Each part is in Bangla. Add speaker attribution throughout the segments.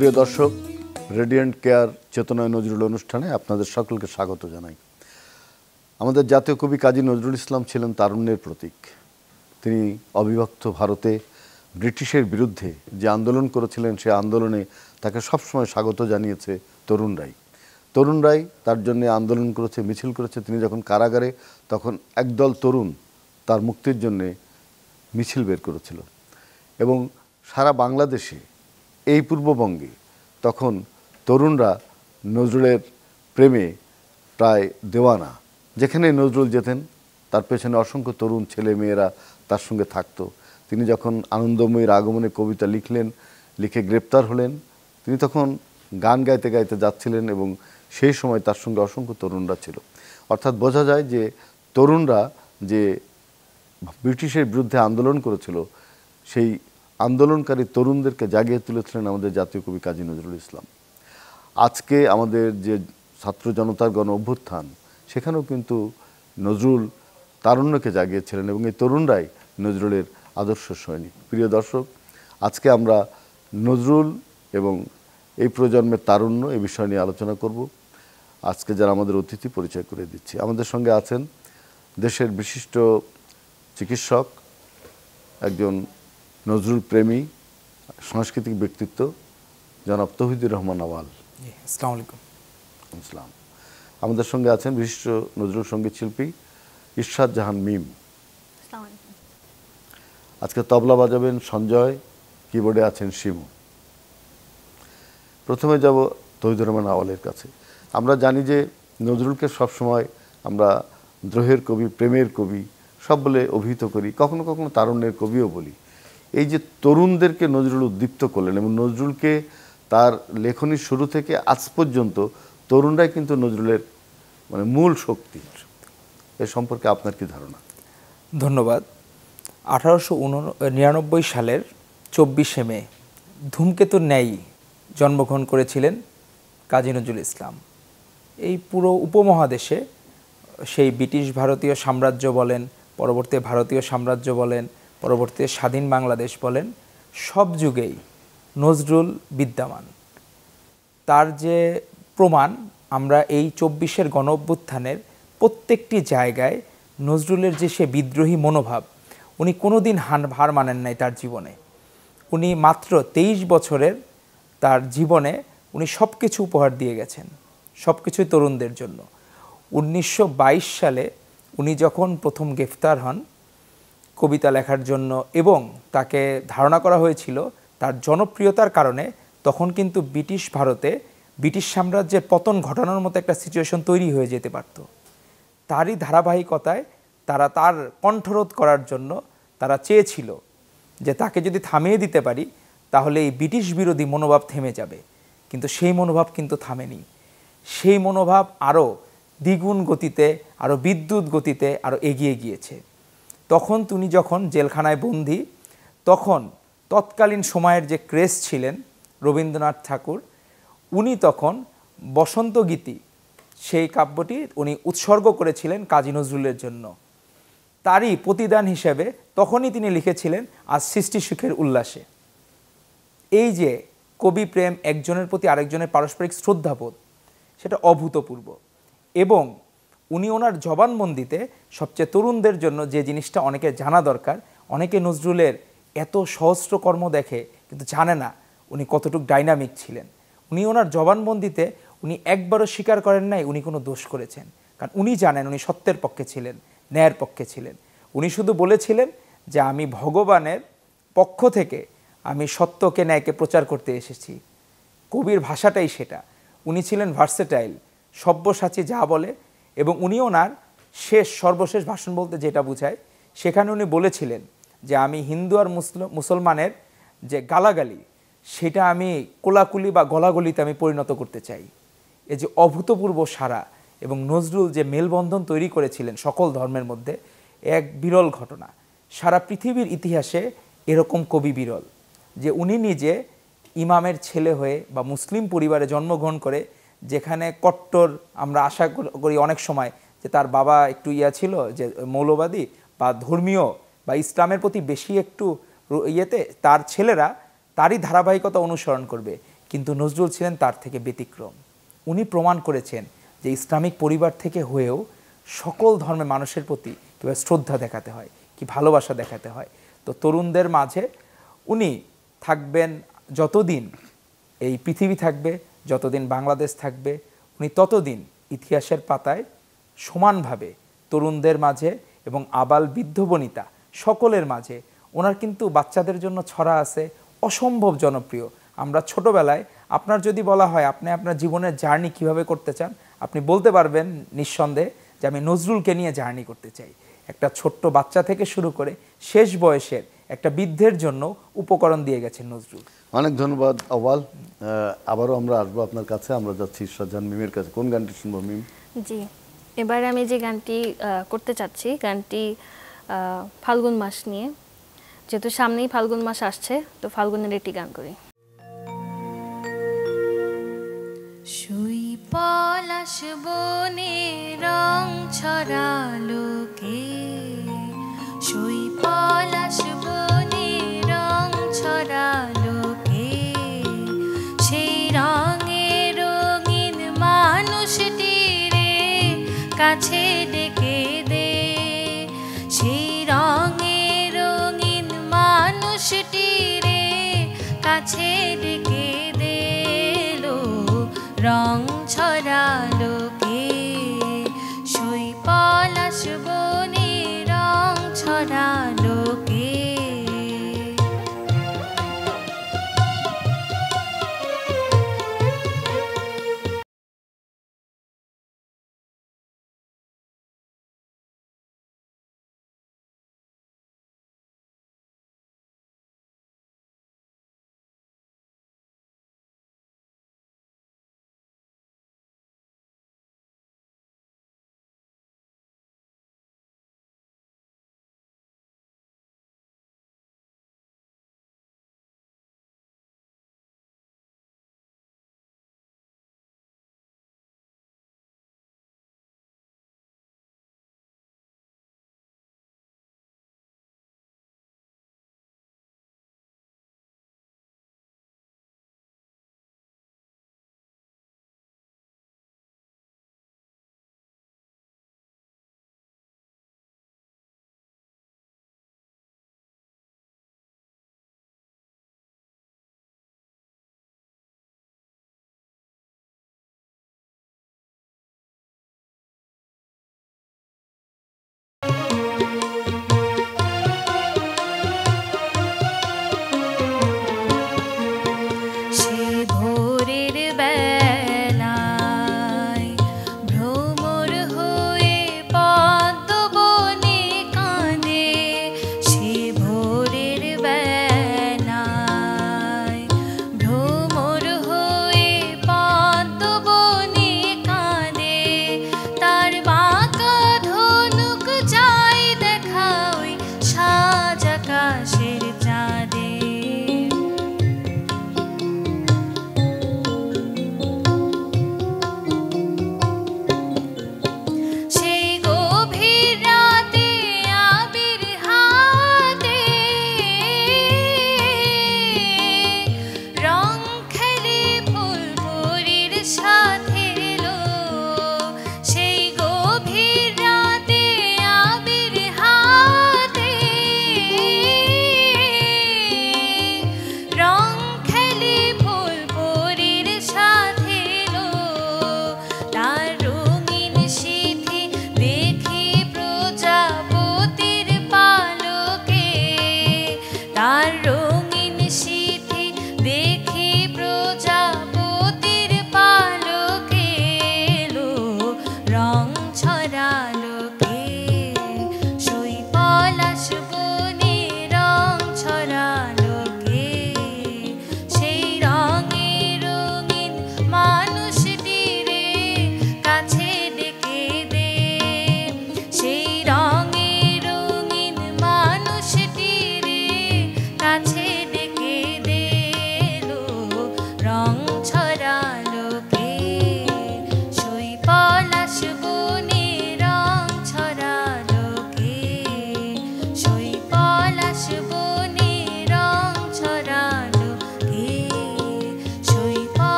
Speaker 1: প্রিয় দর্শক, রেডিয়েন্ট কেয়ার চেতনায় নজরুল অনুষ্ঠানে আপনাদের সকলকে স্বাগত জানাই। আমাদের জাতীয় কবি কাজী নজরুল ইসলাম ছিলেন তারুণ্যের প্রতীক। তিনি অবিভক্ত ভারতে ব্রিটিশের বিরুদ্ধে যে আন্দোলন করেছিলেন, সে আন্দোলনে তাকে সবসময় স্বাগত জানিয়েছে তরুণরাই। তরুণরাই তার জন্য আন্দোলন করেছে, মিছিল করেছে। তিনি যখন কারাগারে, তখন একদল তরুণ তার মুক্তির জন্যে মিছিল বের করেছিল এবং সারা বাংলাদেশে, এই পূর্ববঙ্গে তখন তরুণরা নজরুলের প্রেমে প্রায় দেওয়ানা। যেখানে নজরুল যেতেন তার পেছনে অসংখ্য তরুণ ছেলে মেয়েরা তার সঙ্গে থাকতো। তিনি যখন আনন্দময়ীর আগমনে কবিতা লিখলেন, লিখে গ্রেপ্তার হলেন, তিনি তখন গান গাইতে গাইতে যাচ্ছিলেন এবং সেই সময় তার সঙ্গে অসংখ্য তরুণরা ছিল। অর্থাৎ বোঝা যায় যে তরুণরা যে ব্রিটিশের বিরুদ্ধে আন্দোলন করেছিল, সেই আন্দোলনকারী তরুণদেরকে জাগিয়ে তুলেছিলেন আমাদের জাতীয় কবি কাজী নজরুল ইসলাম। আজকে আমাদের যে ছাত্র জনতার গণ অভ্যুত্থান, সেখানেও কিন্তু নজরুল তারুণ্যকে জাগিয়েছিলেন এবং এই তরুণরাই নজরুলের আদর্শ সৈনিক। প্রিয় দর্শক, আজকে আমরা নজরুল এবং এই প্রজন্মের তারুণ্য, এই বিষয় নিয়ে আলোচনা করব। আজকে যারা আমাদের অতিথি, পরিচয় করে দিচ্ছি। আমাদের সঙ্গে আছেন দেশের বিশিষ্ট চিকিৎসক, একজন নজরুল প্রেমী, সাংস্কৃতিক ব্যক্তিত্ব, জনাব তৌহিদুর রহমান আওয়াল।
Speaker 2: আসসালামু আলাইকুম।
Speaker 1: ইসলাম। আমাদের সঙ্গে আছেন বিশিষ্ট নজরুল সঙ্গীত শিল্পী ইরশাদ জাহান মিম। আজকে তবলা বাজাবেন সঞ্জয়, কিবোর্ডে আছেন শিমু। প্রথমে যাব তৌহিদুর রহমান আওয়ালের কাছে। আমরা জানি যে নজরুলকে সবসময় আমরা দ্রোহের কবি, প্রেমের কবি সব বলে অভিহিত করি, কখনো কখনো তারুণ্যের কবিও বলি। এই যে তরুণদেরকে নজরুল উদ্দীপ্ত করলেন এবং নজরুলকে তার লেখনীর শুরু থেকে আজ পর্যন্ত তরুণরাই কিন্তু নজরুলের মূল শক্তি। এ সম্পর্কে আপনার কি ধারণা?
Speaker 2: ধন্যবাদ। 1899 সালের 24শে মে ধূমকেতুর ন্যায় জন্মগ্রহণ করেছিলেন কাজী নজরুল ইসলাম। এই পুরো উপমহাদেশে, সেই ব্রিটিশ ভারতীয় সাম্রাজ্য বলেন, পরবর্তী ভারতীয় সাম্রাজ্য বলেন, পরবর্তী স্বাধীন বাংলাদেশ বলেন, সব যুগেই নজরুল বিদ্যমান। তার যে প্রমাণ আমরা এই 24-এর গণ অভ্যুত্থানের প্রত্যেকটি জায়গায় নজরুলের যে সে বিদ্রোহী মনোভাব, উনি কোনোদিন হার মানেন নাই তার জীবনে। উনি মাত্র 23 বছরের তার জীবনে উনি সব কিছু উপহার দিয়ে গেছেন, সব কিছুই তরুণদের জন্য। 1922 সালে উনি যখন প্রথম গ্রেফতার হন কবিতা লেখার জন্য এবং তাকে ধারণা করা হয়েছিল তার জনপ্রিয়তার কারণে, তখন কিন্তু ব্রিটিশ ভারতে ব্রিটিশ সাম্রাজ্যের পতন ঘটানোর মতো একটা সিচুয়েশন তৈরি হয়ে যেতে পারত। তারই ধারাবাহিকতায় তারা তার কণ্ঠরোধ করার জন্য তারা চেয়েছিল যে তাকে যদি থামিয়ে দিতে পারি তাহলে এই ব্রিটিশ বিরোধী মনোভাব থেমে যাবে। কিন্তু সেই মনোভাব কিন্তু থামেনি। সেই মনোভাব আরও দ্বিগুণ গতিতে, আরও বিদ্যুৎ গতিতে আরও এগিয়ে গিয়েছে। তখন তিনি যখন জেলখানায় বন্দী, তখন তৎকালীন সময়ের যে ক্রেজ ছিলেন রবীন্দ্রনাথ ঠাকুর, উনি তখন বসন্ত গীতি, সেই কাব্যটি উনি উৎসর্গ করেছিলেন কাজী নজরুলের জন্য। তারই প্রতিদান হিসেবে তখনই তিনি লিখেছিলেন আজ সৃষ্টি সুখের উল্লাসে। এই যে কবি প্রেম, একজনের প্রতি আরেকজনের পারস্পরিক শ্রদ্ধাবোধ, সেটা অভূতপূর্ব। এবং উনি ওনার জবানবন্দিতে সবচেয়ে তরুণদের জন্য যে জিনিসটা অনেকে জানা দরকার, অনেকে নজরুলের এত সহস্র কর্ম দেখে কিন্তু জানে না উনি কতটুকু ডাইনামিক ছিলেন। উনি ওনার জবানবন্দিতে উনি একবারও স্বীকার করেন নাই উনি কোনো দোষ করেছেন, কারণ উনি জানেন উনি সত্যের পক্ষে ছিলেন, ন্যায়ের পক্ষে ছিলেন। উনি শুধু বলেছিলেন যে আমি ভগবানের পক্ষ থেকে আমি সত্যকে, ন্যায়কে প্রচার করতে এসেছি। কবির ভাষাটাই সেটা। উনি ছিলেন ভার্সেটাইল, সব্যসাচী যা বলে। এবং উনি ওনার সর্বশেষ ভাষণ বলতে যেটা বোঝায়, সেখানে উনি বলেছিলেন যে আমি হিন্দু আর মুসলমানের যে গালাগালি, সেটা আমি কোলাকুলি বা গলাগলিতে আমি পরিণত করতে চাই। এই যে অভূতপূর্ব সারা এবং নজরুল যে মেলবন্ধন তৈরি করেছিলেন সকল ধর্মের মধ্যে, এক বিরল ঘটনা। সারা পৃথিবীর ইতিহাসে এরকম কবি বিরল, যে উনি নিজে ইমামের ছেলে হয়ে বা মুসলিম পরিবারে জন্মগ্রহণ করে, যেখানে কট্টর, আমরা আশা করি অনেক সময় যে তার বাবা একটু ছিল যে মৌলবাদী বা ধর্মীয় বা ইসলামের প্রতি বেশি একটু তার ছেলেরা তারই ধারাবাহিকতা অনুসরণ করবে। কিন্তু নজরুল ছিলেন তার থেকে ব্যতিক্রম। উনি প্রমাণ করেছেন যে ইসলামিক পরিবার থেকে হয়েও সকল ধর্মের মানুষের প্রতি কীভাবে শ্রদ্ধা দেখাতে হয়, কি ভালোবাসা দেখাতে হয়। তো তরুণদের মাঝে উনি থাকবেন যতদিন এই পৃথিবী থাকবে, যতদিন বাংলাদেশ থাকবে, উনি ততদিন ইতিহাসের পাতায় সমানভাবে তরুণদের মাঝে এবং আবাল বৃদ্ধ বনিতা সকলের মাঝে। ওনার কিন্তু বাচ্চাদের জন্য ছড়া আছে অসম্ভব জনপ্রিয়। আমরা ছোটবেলায় আপনার যদি বলা হয় আপনি আপনার জীবনের জার্নি কিভাবে করতে চান, আপনি বলতে পারবেন নিঃসন্দেহে যে আমি নজরুলকে নিয়ে জার্নি করতে চাই। একটা ছোট্ট বাচ্চা থেকে শুরু করে শেষ বয়সের একটা বৃদ্ধের জন্য উপকরণ দিয়ে গেছেন নজরুল।
Speaker 1: অনেক ধন্যবাদ আওয়াল। আবারও আমরা আসবো আপনার কাছে। আমরা যাচ্ছি শাহজাহান মিমের কাছে। কোন গানটি শুনবো মিম?
Speaker 3: জি, এবারে আমি যে গানটি করতে চাচ্ছি, গানটি ফাল্গুন মাস নিয়ে। যেহেতু সামনেই ফাল্গুন মাস আসছে, তো ফাল্গুনের একটি গান করি। শুই পলাশ বনে রং ছড়ালো কে, শুই পলাশ বনে রং ছড়ালো কে, সেই রঙে রঙিন মানুষটি রে কাছে ডেকে দে, সেই রঙে রঙিন মানুষটি রে কাছে ডেকে দে, রং ছড়ালো কে, শুই পলাশ বনে রং ছড়ালো কে।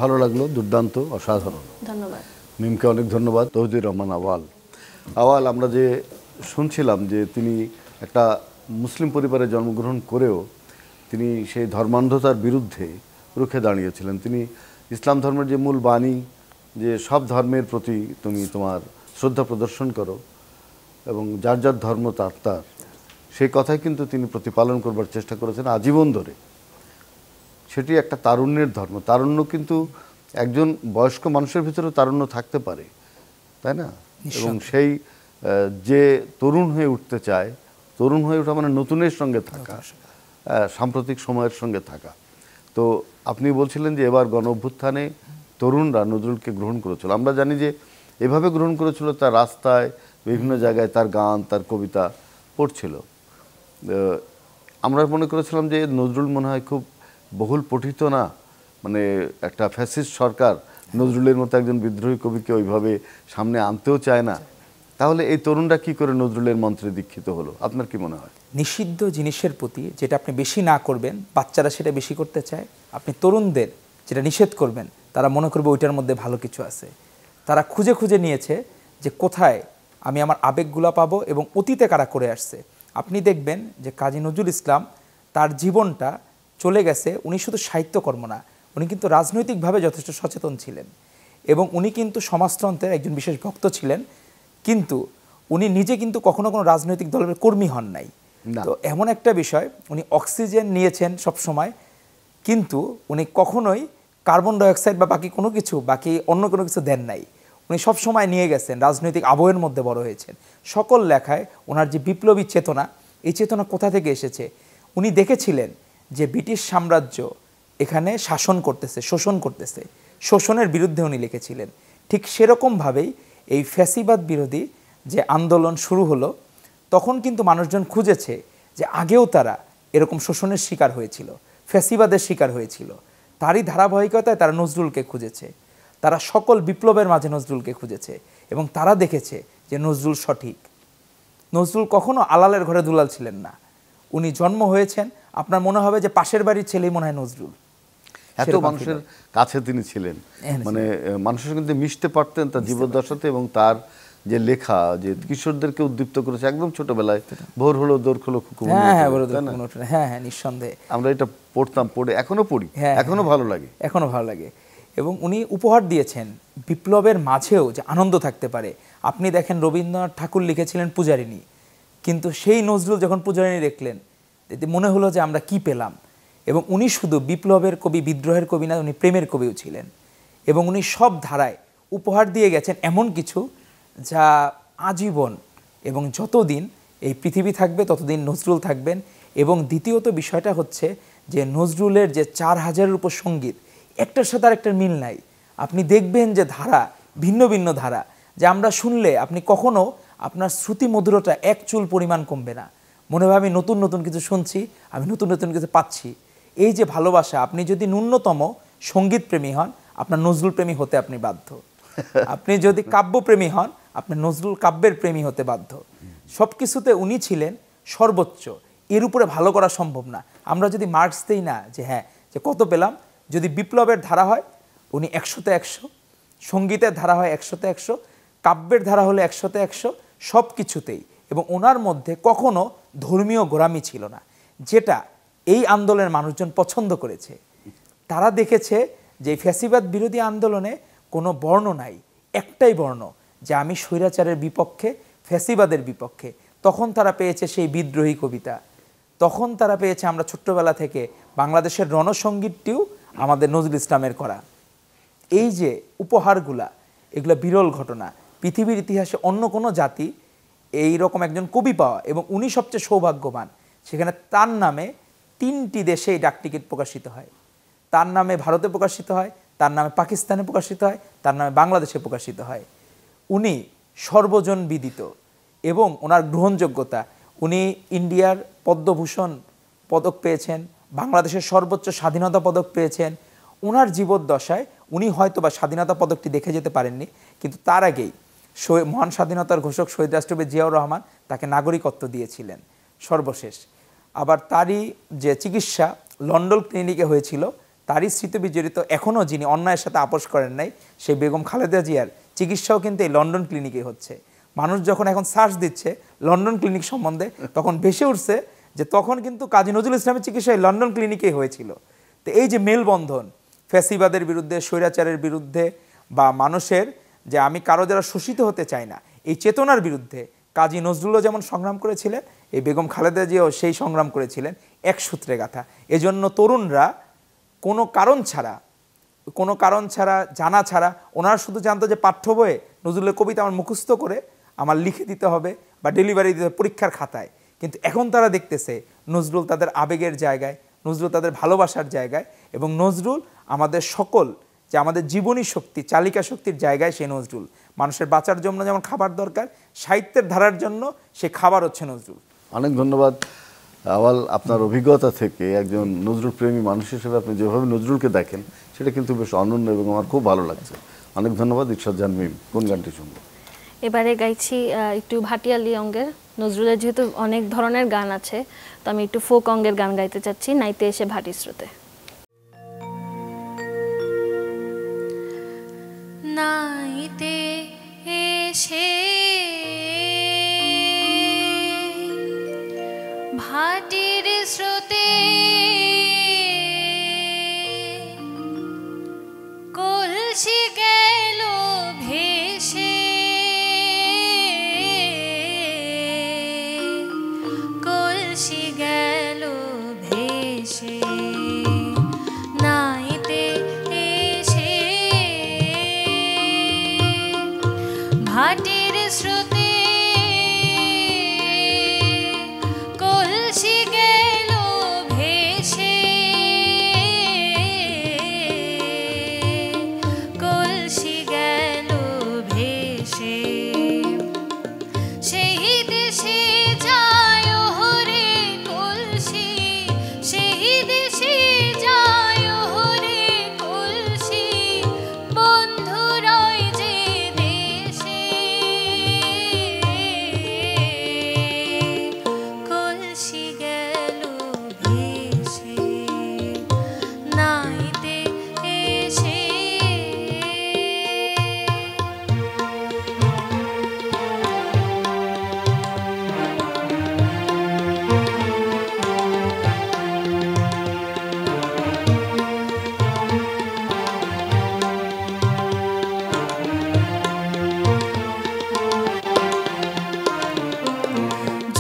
Speaker 1: ভালো লাগলো, দুর্দান্ত, অসাধারণ।
Speaker 3: ধন্যবাদ।
Speaker 1: মিমকে অনেক ধন্যবাদ। তৌহিদুর রহমান আওয়াল, আওয়াল আমরা যে শুনছিলাম যে তিনি একটা মুসলিম পরিবারে জন্মগ্রহণ করেও তিনি সেই ধর্মান্ধতার বিরুদ্ধে রুখে দাঁড়িয়েছিলেন। তিনি ইসলাম ধর্মের যে মূল বাণী, যে সব ধর্মের প্রতি তুমি তোমার শ্রদ্ধা প্রদর্শন করো এবং যার যার ধর্ম তার তার, সেই কথাই কিন্তু তিনি প্রতিপালন করবার চেষ্টা করেছেন আজীবন ধরে। সেটি একটা তারুণ্যের ধর্ম। তারুণ্য কিন্তু একজন বয়স্ক মানুষের ভিতরেও তারুণ্য থাকতে পারে, তাই না? এবং সেই যে তরুণ হয়ে উঠতে চায়, তরুণ হয়ে ওঠা মানে নতুনের সঙ্গে থাকা, সাম্প্রতিক সময়ের সঙ্গে থাকা। তো আপনি বলছিলেন যে এবার গণ অভ্যুত্থানে তরুণরা নজরুলকে গ্রহণ করেছিল। আমরা জানি যে এভাবে গ্রহণ করেছিল, তার রাস্তায় বিভিন্ন জায়গায় তার গান, তার কবিতা পড়ছিল। আমরা মনে করেছিলাম যে নজরুল মনে হয় খুব বহুল পঠিত না, মানে একটা ফ্যাসিস্ট সরকার নজরুলের মতো একজন বিদ্রোহী কবিকে ওইভাবে সামনে আনতেও চায় না। তাহলে এই তরুণরা কি করে নজরুলের মন্ত্রে দীক্ষিত হলো? আপনার কি মনে হয়?
Speaker 2: নিষিদ্ধ জিনিসের প্রতি যেটা আপনি বেশি না করবেন, বাচ্চারা সেটা বেশি করতে চায়। আপনি তরুণদের যেটা নিষেধ করবেন, তারা মনে করবে ওইটার মধ্যে ভালো কিছু আছে। তারা খুঁজে খুঁজে নিয়েছে যে কোথায় আমি আমার আবেগগুলো পাবো এবং অতীতে কারা করে আসছে। আপনি দেখবেন যে কাজী নজরুল ইসলাম তার জীবনটা চলে গেছে, উনি শুধু সাহিত্যকর্ম না, উনি কিন্তু রাজনৈতিকভাবে যথেষ্ট সচেতন ছিলেন এবং উনি কিন্তু সমাজতন্ত্রের একজন বিশেষ ভক্ত ছিলেন। কিন্তু উনি নিজে কিন্তু কখনো কোনো রাজনৈতিক দলের কর্মী হন নাই। তো এমন একটা বিষয়, উনি অক্সিজেন নিয়েছেন সব সময়, কিন্তু উনি কখনোই কার্বন ডাইঅক্সাইড বা বাকি কোনো কিছু, বাকি অন্য কোনো কিছু দেন নাই। উনি সব সময় নিয়ে গেছেন, রাজনৈতিক আবহের মধ্যে বড় হয়েছেন। সকল লেখায় ওনার যে বিপ্লবী চেতনা, এই চেতনা কোথা থেকে এসেছে? উনি দেখেছিলেন যে ব্রিটিশ সাম্রাজ্য এখানে শাসন করতেছে, শোষণ করতেছে, শোষণের বিরুদ্ধে উনি লিখেছিলেন। ঠিক সেরকমভাবেই এই ফ্যাসিবাদ বিরোধী যে আন্দোলন শুরু হলো, তখন কিন্তু মানুষজন খুঁজেছে যে আগেও তারা এরকম শোষণের শিকার হয়েছিল, ফ্যাসিবাদের শিকার হয়েছিল। তারই ধারাবাহিকতায় তারা নজরুলকে খুঁজেছে, তারা সকল বিপ্লবের মাঝে নজরুলকে খুঁজেছে এবং তারা দেখেছে যে নজরুল সঠিক। নজরুল কখনো আলালের ঘরে দুলাল ছিলেন না। উনি জন্ম হয়েছেন, আপনার মনে হবে যে পাশের বাড়ির ছেলেই মনে হয় নজরুল।
Speaker 1: এত মানুষের কাছে তিনি ছিলেন, মানে মানুষের কিন্তু মিশতে পারতেন তার জীবদ্দশাতে। এবং তার যে লেখা, যে কিশোরদেরকে উদ্দীপ্ত করেছে একদম ছোটবেলায়, ভোর হলো দোর খোলো খুকু,
Speaker 2: হ্যাঁ হ্যাঁ, নিঃসন্দেহে আমরা
Speaker 1: এটা পড়তাম, পড়ে এখনো পড়ি, এখনো ভালো লাগে,
Speaker 2: এখনো ভালো লাগে। এবং উনি উপহার দিয়েছেন বিপ্লবের মাঝেও যে আনন্দ থাকতে পারে। আপনি দেখেন রবীন্দ্রনাথ ঠাকুর লিখেছিলেন পূজারিণী, কিন্তু সেই নজরুল যখন পূজারিণী দেখলেন, এতে মনে হলো যে আমরা কি পেলাম। এবং উনি শুধু বিপ্লবের কবি, বিদ্রোহের কবি না, উনি প্রেমের কবিও ছিলেন। এবং উনি সব ধারায় উপহার দিয়ে গেছেন এমন কিছু যা আজীবন, এবং যতদিন এই পৃথিবী থাকবে ততদিন নজরুল থাকবেন। এবং দ্বিতীয়ত বিষয়টা হচ্ছে যে নজরুলের যে 4000-এর উপর সঙ্গীত, একটার সাথে আর একটার মিল নাই। আপনি দেখবেন যে ধারা ভিন্ন ভিন্ন ধারা, যে আমরা শুনলে আপনি কখনো আপনার শ্রুতি মধুরতা এক চুল পরিমাণ কমবে না। মনে হয় আমি নতুন নতুন কিছু শুনছি, আমি নতুন নতুন কিছু পাচ্ছি। এই যে ভালোবাসা, আপনি যদি ন্যূনতম সঙ্গীত প্রেমী হন, আপনার নজরুল প্রেমী হতে আপনি বাধ্য। আপনি যদি কাব্যপ্রেমী হন, আপনি নজরুল কাব্যের প্রেমী হতে বাধ্য। সব কিছুতে উনি ছিলেন সর্বোচ্চ, এর উপরে ভালো করা সম্ভব না। আমরা যদি মার্কস দেই না যে হ্যাঁ যে কত পেলাম, যদি বিপ্লবের ধারা হয় উনি 100-তে 100, সঙ্গীতের ধারা হয় 100-তে 100, কাব্যের ধারা হলে 100-তে 100, সব কিছুতেই। এবং ওনার মধ্যে কখনো ধর্মীয় গোঁড়ামি ছিল না, যেটা এই আন্দোলনের মানুষজন পছন্দ করেছে। তারা দেখেছে যে ফ্যাসিবাদ বিরোধী আন্দোলনে কোনো বর্ণ নাই, একটাই বর্ণ, যে আমি স্বৈরাচারের বিপক্ষে, ফ্যাসিবাদের বিপক্ষে। তখন তারা পেয়েছে সেই বিদ্রোহী কবিতা, তখন তারা পেয়েছে, আমরা ছোট্টবেলা থেকে বাংলাদেশের রণসঙ্গীতটিও আমাদের নজরুল ইসলামের করা। এই যে উপহারগুলা, এগুলো বিরল ঘটনা। পৃথিবীর ইতিহাসে অন্য কোনো জাতি এই রকম একজন কবি পাওয়া, এবং উনি সবচেয়ে সৌভাগ্যবান। সেখানে তার নামে 3টি দেশে এই ডাকটিকিট প্রকাশিত হয়। তার নামে ভারতে প্রকাশিত হয়, তার নামে পাকিস্তানে প্রকাশিত হয়, তার নামে বাংলাদেশে প্রকাশিত হয়। উনি সর্বজন বিদিত এবং ওনার গ্রহণযোগ্যতা, উনি ইন্ডিয়ার পদ্মভূষণ পদক পেয়েছেন, বাংলাদেশের সর্বোচ্চ স্বাধীনতা পদক পেয়েছেন। ওনার জীবদ্দশায় উনি হয়তো বা স্বাধীনতা পদকটি দেখে যেতে পারেননি, কিন্তু তার আগেই মহান স্বাধীনতার ঘোষক শহীদ রাষ্ট্রপতি জিয়াউর রহমান তাকে নাগরিকত্ব দিয়েছিলেন সর্বশেষ। আবার তারই যে চিকিৎসা লন্ডন ক্লিনিকে হয়েছিল, তারই স্মৃতি বিজড়িত এখনও যিনি অন্যায়ের সাথে আপোষ করেন নাই, সেই বেগম খালেদা জিয়ার চিকিৎসাও কিন্তু এই লন্ডন ক্লিনিকে হচ্ছে। মানুষ যখন এখন সার্চ দিচ্ছে লন্ডন ক্লিনিক সম্বন্ধে, তখন ভেসে উঠছে যে তখন কিন্তু কাজী নজরুল ইসলামের চিকিৎসা এই লন্ডন ক্লিনিকেই হয়েছিল। তো এই যে মেলবন্ধন, ফ্যাসিবাদের বিরুদ্ধে, স্বৈরাচারের বিরুদ্ধে, বা মানুষের যে আমি কারো যারা শোষিত হতে চাই না, এই চেতনার বিরুদ্ধে কাজী নজরুলও যেমন সংগ্রাম করেছিলেন, এই বেগম খালেদা জিয়াও সেই সংগ্রাম করেছিলেন এক সূত্রে গাথা। এজন্য তরুণরা কোনো কারণ ছাড়া জানা ছাড়া, ওনারা শুধু জানতো যে পাঠ্য বইয়ে নজরুলের কবিতা আমার মুখস্থ করে আমার লিখে দিতে হবে বা ডেলিভারি দিতে হবে পরীক্ষার খাতায়। কিন্তু এখন তারা দেখতেছে নজরুল তাদের আবেগের জায়গায়, নজরুল তাদের ভালোবাসার জায়গায়, এবং নজরুল আমাদের সকল যে আমাদের জীবনী শক্তি, চালিকা শক্তির জায়গায় সেই নজরুল। মানুষের বাঁচার জন্য যেমন খাবার দরকার, সাহিত্যের ধারার জন্য সে খাবার হচ্ছে নজরুল।
Speaker 1: অনেক ধন্যবাদ আওয়াল। আপনার অভিজ্ঞতা থেকে একজন নজরুল প্রেমী মানুষ হিসেবে আপনি যেভাবে নজরুলকে দেখেন সেটা কিন্তু বেশ অনন্য এবং আমার খুব ভালো লাগছে। অনেক ধন্যবাদ। ইরশাদ জাহান মিম, কোন গানটি শুনবো?
Speaker 3: এবারে গাইছি একটু ভাটিয়ালি অঙ্গের। নজরুলের যেহেতু অনেক ধরনের গান আছে, তো আমি একটু ফোক অঙ্গের গান গাইতে চাচ্ছি, নাইতে এসে ভাটি স্রোতে।
Speaker 4: নাইতে এসে ভাটির স্রোতে কলসি গেল ভেসে, কলসি গেল ভেসে। নাইতে এসে ভাটির স্রোতে কলসি গেল ভেসে, কলসি গেল ভেসে। সেই দেশে যায় হরে কলসি, সেই দেশে যায় হরে কলসি, বন্ধু রয় যে দেশে, কলসি গেল ভেসে। নাইতে এসে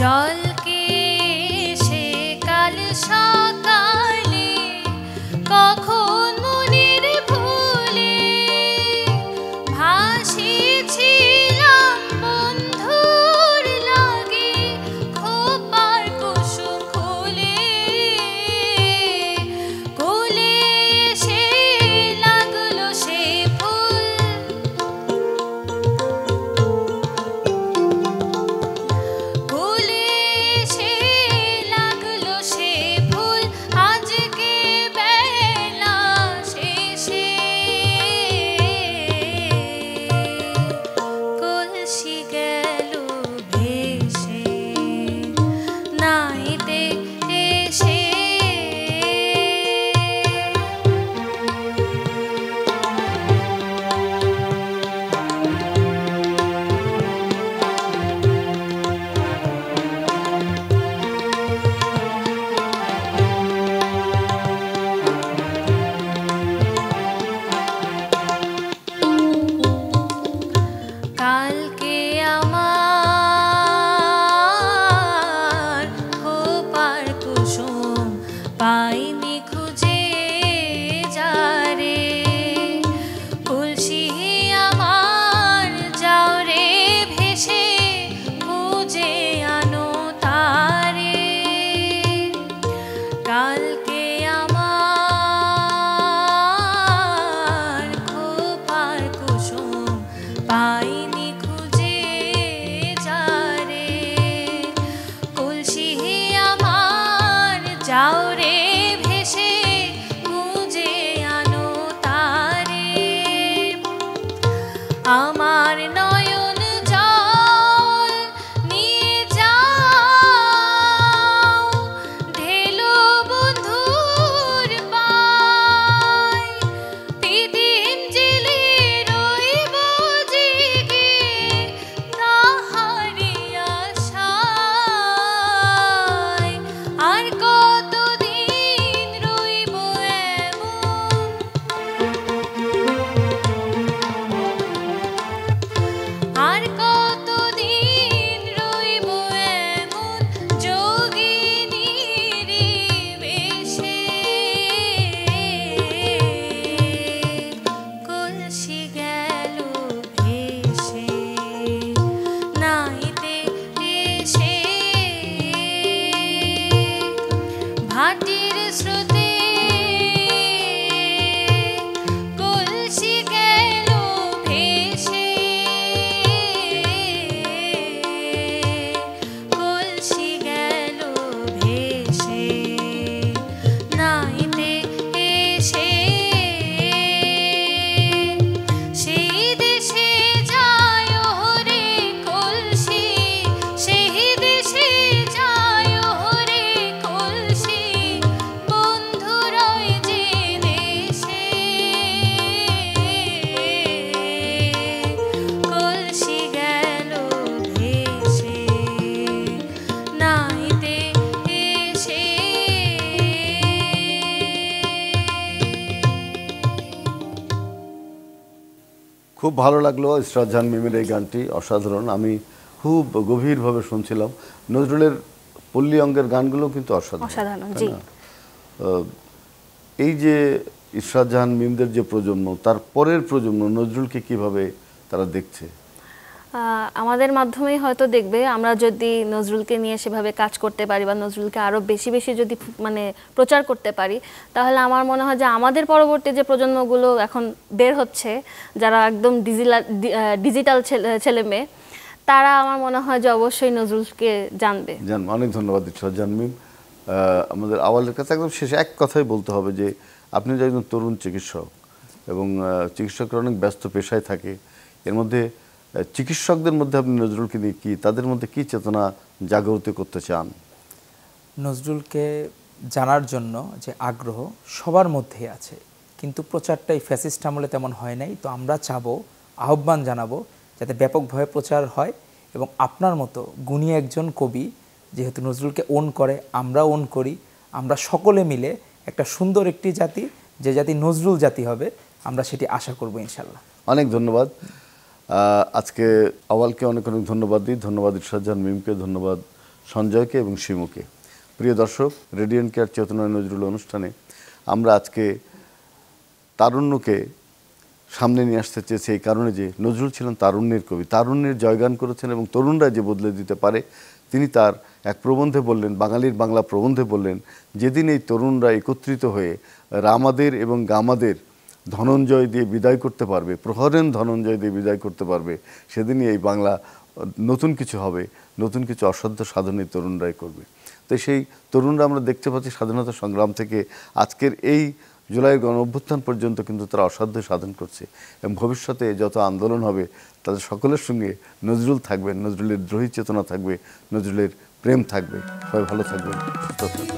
Speaker 4: জলকে সে কাল সকালে কখন মনের ভুলে ভাসিয়েছিলাম বন্ধুর লাগে খোপার কুসুম খুলে, কোলে এসে লাগলো সে ফুল, কোলে এসে লাগলো সে ফুল। আজকে বেলা ঘাটির স্রোতে কলসি গেল ভেসে, কলসি গেল ভেসে, নাইতে এসে সেই দেশে যায় রে কলসি, সেই দেশে যায় রে কলসি, বন্ধুরয় যে দেশে, কলসি গেল ভেসে, নাইতে এসে।
Speaker 1: খুব ভালো লাগলো ইসরাত জাহান মিমের এই গানটি, অসাধারণ। আমি খুব গভীরভাবে শুনছিলাম। নজরুলের পল্লী অঙ্গের গানগুলো কিন্তু অসাধারণ,
Speaker 3: অসাধারণ,
Speaker 1: তাই
Speaker 3: জি।
Speaker 1: না? এই যে ইসরাত জাহান মিমদের যে প্রজন্ম, তার পরের প্রজন্ম নজরুলকে কিভাবে তারা দেখছে?
Speaker 3: আমাদের মাধ্যমেই হয়তো দেখবে। আমরা যদি নজরুলকে নিয়ে সেভাবে কাজ করতে পারি বা নজরুলকে আরও বেশি বেশি যদি মানে প্রচার করতে পারি, তাহলে আমার মনে হয় যে আমাদের পরবর্তী যে প্রজন্মগুলো এখন বের হচ্ছে, যারা একদম ডিজিটাল ছেলে মেয়ে, তারা আমার মনে হয় যে অবশ্যই নজরুলকে জানবে।
Speaker 1: অনেক ধন্যবাদ ইসরাত জাহান মিম। আমাদের আওয়ালের কাছে একদম শেষে এক কথাই বলতে হবে যে আপনি যে একজন তরুণ চিকিৎসক এবং চিকিৎসকরা অনেক ব্যস্ত পেশায় থাকে, এর মধ্যে চিকিৎসকদের মধ্যে আপনি নজরুলকে নিয়ে কি, তাদের মধ্যে কি চেতনা জাগরিত করতে চান?
Speaker 2: নজরুলকে জানার জন্য যে আগ্রহ সবার মধ্যেই আছে, কিন্তু প্রচারটাই ফ্যাসিস্ট আমলে তেমন হয় নাই। তো আমরা চাবো, আহ্বান জানাবো যাতে ব্যাপকভাবে প্রচার হয় এবং আপনার মতো গুণী একজন কবি যেহেতু নজরুলকে ওন করে, আমরা ওন করি, আমরা সকলে মিলে একটা সুন্দর একটি জাতি, যে জাতি নজরুল জাতি হবে, আমরা সেটি আশা করব ইনশাল্লাহ।
Speaker 1: অনেক ধন্যবাদ। আজকে আওয়ালকে অনেক অনেক ধন্যবাদ দিই। ধন্যবাদ ইরশাদ জাহান মিমকে, ধন্যবাদ সঞ্জয়কে এবং শিমুকে। প্রিয় দর্শক, রেডিয়েন্ট কেয়ার চেতনা নজরুল অনুষ্ঠানে আমরা আজকে তারুণ্যকে সামনে নিয়ে আসতে চেয়েছি এই কারণে যে নজরুল ছিলেন তারুণ্যের কবি, তারুণ্যের জয়গান করেছেন এবং তরুণরা যে বদলে দিতে পারে তিনি তার এক প্রবন্ধে বললেন, বাঙালির বাংলা প্রবন্ধে বললেন, যেদিন এই তরুণরা একত্রিত হয়ে রামাদের এবং গামাদের ধনঞ্জয় দিয়ে বিদায় করতে পারবে, প্রহরেন ধনঞ্জয় দিয়ে বিদায় করতে পারবে, সেদিনই এই বাংলা নতুন কিছু হবে, নতুন কিছু অসাধ্য সাধনে তরুণরাই করবে। তো সেই তরুণরা আমরা দেখতে পাচ্ছি স্বাধীনতা সংগ্রাম থেকে আজকের এই জুলাইয়ের গণ অভ্যুত্থান পর্যন্ত কিন্তু তারা অসাধ্য সাধন করছে এবং ভবিষ্যতে যত আন্দোলন হবে তাদের সকলের সঙ্গে নজরুল থাকবেন, নজরুলের দ্রোহী চেতনা থাকবে, নজরুলের প্রেম থাকবে। সবাই ভালো থাকবেন, সুস্থ থাকবেন।